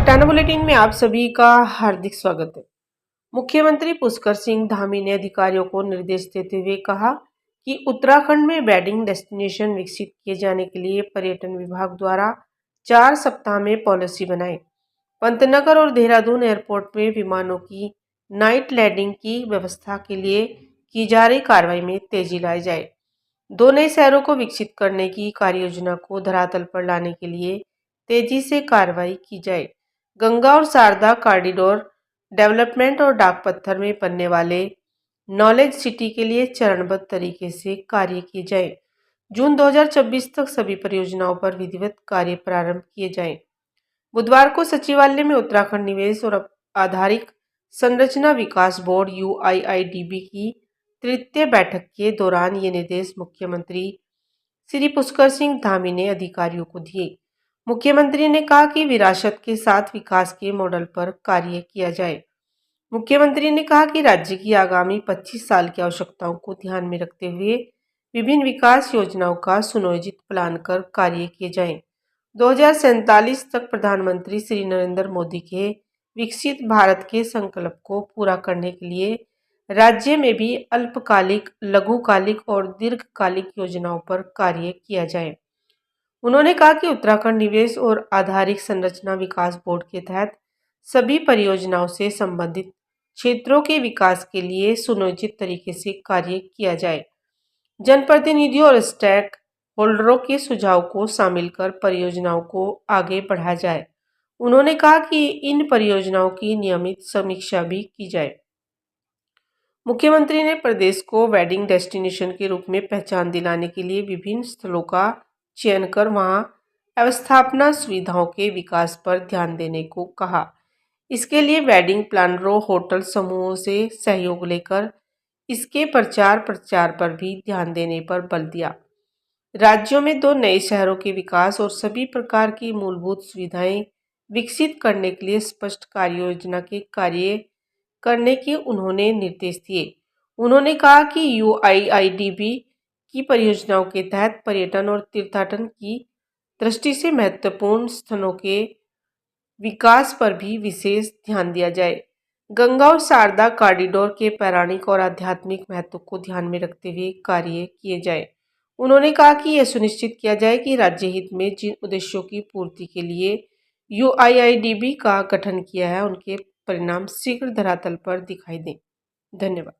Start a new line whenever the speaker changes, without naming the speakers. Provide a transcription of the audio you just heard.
पटाना बुलेटिन में आप सभी का हार्दिक स्वागत है। मुख्यमंत्री पुष्कर सिंह धामी ने अधिकारियों को निर्देश देते हुए कहा कि उत्तराखंड में वेडिंग डेस्टिनेशन विकसित किए जाने के लिए पर्यटन विभाग द्वारा 4 सप्ताह में पॉलिसी बनाए। पंतनगर और देहरादून एयरपोर्ट में विमानों की नाइट लैंडिंग की व्यवस्था के लिए की जा रही कार्रवाई में तेजी लाई जाए। 2 नए शहरों को विकसित करने की कार्ययोजना को धरातल पर लाने के लिए तेजी से कार्रवाई की जाए। गंगा और शारदा कॉरिडोर डेवलपमेंट और डाकपत्थर में बनने वाले नॉलेज सिटी के लिए चरणबद्ध तरीके से कार्य किए जाए। जून 2026 तक सभी परियोजनाओं पर विधिवत कार्य प्रारंभ किए जाएं। बुधवार को सचिवालय में उत्तराखंड निवेश और आधारिक संरचना विकास बोर्ड UIIDB की तृतीय बैठक के दौरान ये निर्देश मुख्यमंत्री श्री पुष्कर सिंह धामी ने अधिकारियों को दिए। मुख्यमंत्री ने कहा कि विरासत के साथ विकास के मॉडल पर कार्य किया जाए। मुख्यमंत्री ने कहा कि राज्य की आगामी 25 साल की आवश्यकताओं को ध्यान में रखते हुए विभिन्न विकास योजनाओं का सुनियोजित प्लान कर कार्य किए जाएं। 2047 तक प्रधानमंत्री श्री नरेंद्र मोदी के विकसित भारत के संकल्प को पूरा करने के लिए राज्य में भी अल्पकालिक, लघुकालिक और दीर्घकालिक योजनाओं पर कार्य किया जाए। उन्होंने कहा कि उत्तराखंड निवेश और आधारिक संरचना विकास बोर्ड के तहत सभी परियोजनाओं से संबंधित क्षेत्रों के विकास के लिए सुनियोजित तरीके से कार्य किया जाए। जनप्रतिनिधियों और स्टेक होल्डरों के सुझाव को शामिल कर परियोजनाओं को आगे बढ़ाया जाए। उन्होंने कहा कि इन परियोजनाओं की नियमित समीक्षा भी की जाए। मुख्यमंत्री ने प्रदेश को वेडिंग डेस्टिनेशन के रूप में पहचान दिलाने के लिए विभिन्न स्थलों का चयन कर वहां अवस्थापना सुविधाओं के विकास पर ध्यान देने को कहा। इसके लिए वेडिंग प्लानरों, होटल समूहों से सहयोग लेकर इसके प्रचार प्रसार पर भी ध्यान देने पर बल दिया। राज्यों में 2 नए शहरों के विकास और सभी प्रकार की मूलभूत सुविधाएं विकसित करने के लिए स्पष्ट कार्य योजना के कार्य करने के उन्होंने निर्देश दिए। उन्होंने कहा कि UIIDB की परियोजनाओं के तहत पर्यटन और तीर्थाटन की दृष्टि से महत्वपूर्ण स्थलों के विकास पर भी विशेष ध्यान दिया जाए। गंगा और शारदा कॉरिडोर के पौराणिक और आध्यात्मिक महत्व को ध्यान में रखते हुए कार्य किए जाए। उन्होंने कहा कि यह सुनिश्चित किया जाए कि राज्य हित में जिन उद्देश्यों की पूर्ति के लिए UIIDB का गठन किया है, उनके परिणाम शीघ्र धरातल पर दिखाई दें। धन्यवाद।